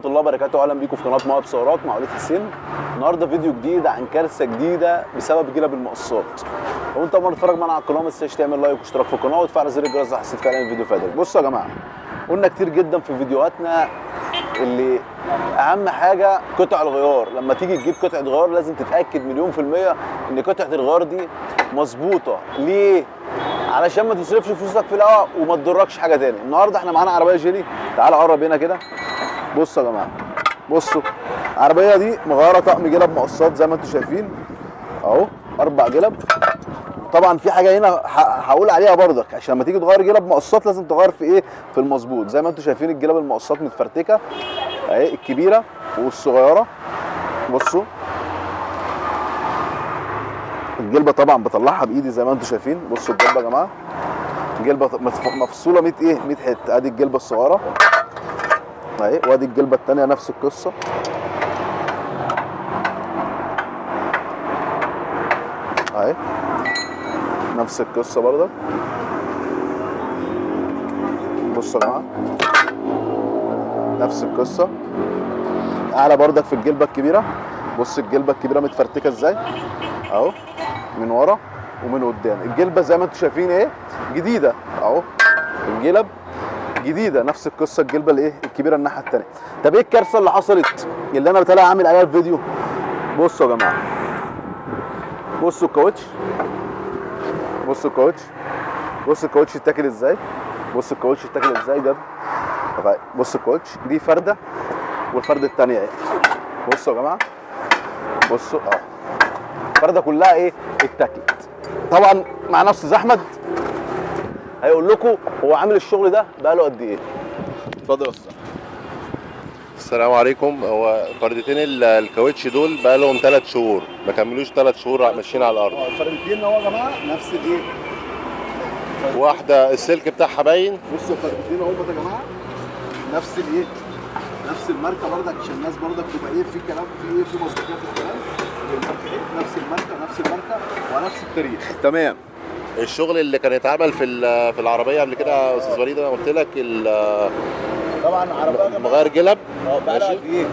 الله وبركاته. اهلا بيكم في قناه موهب سيارات مع وليد حسين. النهارده فيديو جديد عن كارثه جديده بسبب جلب المقصات. لو انت اول مره تتفرج معانا على القناه ما تنساش تعمل لايك واشتراك في القناه وتفعل زر الجرس لو حسيت فعلا الفيديو فادك. بصوا يا جماعه، قلنا كتير جدا في فيديوهاتنا اللي اهم حاجه قطع الغيار. لما تيجي تجيب قطعه غيار لازم تتاكد مليون في الميه ان قطعه الغيار دي مظبوطه. ليه؟ علشان ما تصرفش فلوسك في الهواء وما تضركش حاجه تاني. النهارده احنا معانا عربيه جيلي. تعال قرب هنا كده. بصوا يا جماعه، بصوا العربيه دي مغيره طقم جلب مقصات زي ما انتم شايفين اهو، 4 جلب. طبعا في حاجه هنا هقول عليها برضك، عشان لما تيجي تغير جلب مقصات لازم تغير في ايه؟ في المظبوط. زي ما انتم شايفين الجلب المقصات متفرتكه اهي، الكبيره والصغيره. بصوا الجلبه طبعا بطلعها بايدي زي ما انتم شايفين. بصوا الجلبه يا جماعه، الجلبه مفصوله 100 حته. ادي الجلبه الصغيره اهي، وادي الجلبه الثانيه نفس القصه اهي، نفس القصه برضه. بصوا يا جماعه نفس القصه. اعلى برضك في الجلبه الكبيره. بص الجلبه الكبيره متفرتكه ازاي اهو، من ورا ومن قدام. الجلبه زي ما انتم شايفين ايه، جديده اهو، الجلب جديده نفس القصه. الجلبه الايه الكبيره الناحيه الثانيه. طب ايه الكارثه اللي حصلت اللي انا بتلاقي عامل عليها الفيديو؟ بصوا يا جماعه، بصوا الكاوتش، بصوا الكاوتش، بصوا الكاوتش اتاكل ازاي، بصوا الكاوتش اتاكل ازاي جد. بصوا الكاوتش دي فرده والفرده الثانيه اهي. بصوا يا جماعه، بصوا اه، الفرده كلها ايه اتاكلت. طبعا مع نفس احمد هيقول لكم هو عامل الشغل ده بقاله قد ايه. اتفضل يا استاذ. السلام عليكم. هو فردتين الكاوتش دول بقى لهم 3 شهور، ما كملوش 3 شهور ماشيين على الارض. الفردتين اهو يا جماعه نفس الايه، واحده السلك بتاعها باين. بصوا الفردتين اهو يا جماعه نفس الايه، نفس الماركه برضك، عشان الناس برضك تبقى ايه في كلام في ايه، في مصداقيه في الكلام. نفس الماركه نفس الماركه ونفس التاريخ. تمام. الشغل اللي كان اتعمل في العربيه قبل كده يا استاذ وليد، انا قلت لك طبعا عربيه مغير جلب بقى لها قد ايه؟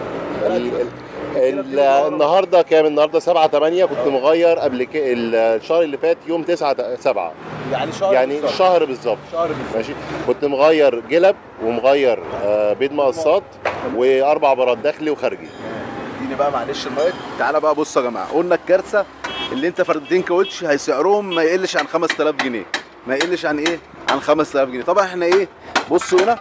النهارده كام؟ النهارده 7/8. كنت مغير قبل الشهر اللي فات يوم 9/7، يعني شهر بالظبط. ماشي. كنت مغير جلب ومغير بيض مقصات و4 براد داخلي وخارجي. اديني بقى معلش المايك. تعالى بقى بصوا يا جماعه، قلنا الكارثه اللي انت فردتين كاوتش هيسعرهم ما يقلش عن 5000 جنيه، ما يقلش عن ايه؟ عن 5000 جنيه. طبعا احنا ايه، بصوا هنا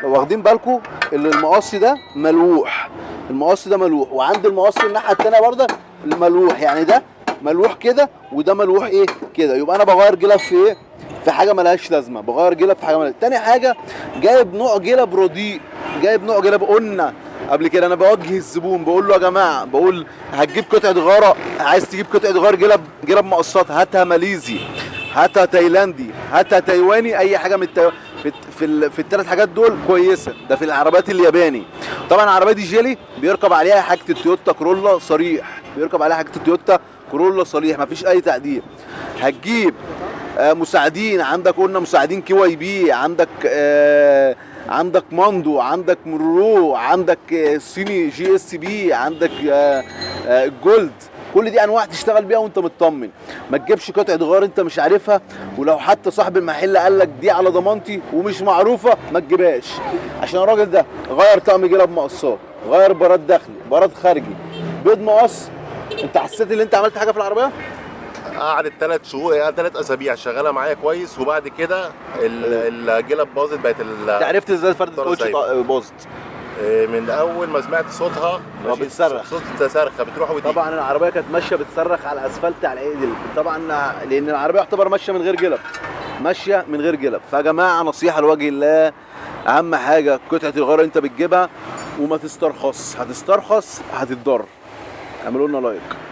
لو واخدين بالكم اللي المقص ده ملوح، المقص ده ملوح، وعند المقص الناحيه الثانيه برضه الملوح، يعني ده ملوح كده وده ملوح ايه كده. يبقى انا بغير جلب في ايه؟ في حاجه ملهاش لازمه، بغير جلب في حاجه ملهاش. تاني حاجه جايب نوع جلب رديء، جايب نوع جلب. قلنا قبل كده انا بوجه الزبون بقول له يا جماعه، بقول هتجيب قطعه غاره، عايز تجيب قطعه غيار جلب مقصات، هاتها ماليزي، هاتها تايلاندي، هاتها تايواني، اي حاجه من في الثلاث حاجات دول كويسه. ده في العربيات الياباني. طبعا العربيه دي جيلي بيركب عليها حاجه التويوتا كورولا صريح، بيركب عليها حاجه التويوتا كورولا صريح، مفيش اي تعديل. هتجيب مساعدين، عندك قلنا مساعدين كي واي بي، عندك ماندو، عندك مرورو، عندك صيني جي اس بي، عندك الجولد. كل دي انواع تشتغل بيها وانت مطمن. ما تجيبش قطعه غيار انت مش عارفها، ولو حتى صاحب المحل قال لك دي على ضمانتي ومش معروفه ما تجيبهاش. عشان الراجل ده غير طقم جلب مقصات، غير براد داخلي، براد خارجي، بيض مقص. انت حسيت ان انت عملت حاجه في العربيه؟ قعدت 3 شهور، يعني 3 اسابيع شغاله معايا كويس، وبعد كده الجلب باظت. بقت انت عرفت ازاي فرده الكاوتش باظت؟ من اول ما سمعت صوتها بتصرخ، صوت صرخه بتروح وتيجي. طبعا العربيه كانت ماشيه بتصرخ على الاسفلت على العدل، طبعا لان العربيه يعتبر ماشيه من غير جلب، ماشيه من غير جلب. فيا جماعه نصيحه لوجه الله، اهم حاجه قطعه الغيار انت بتجيبها وما تسترخص، هتسترخص هتتضر. اعملوا لنا لايك.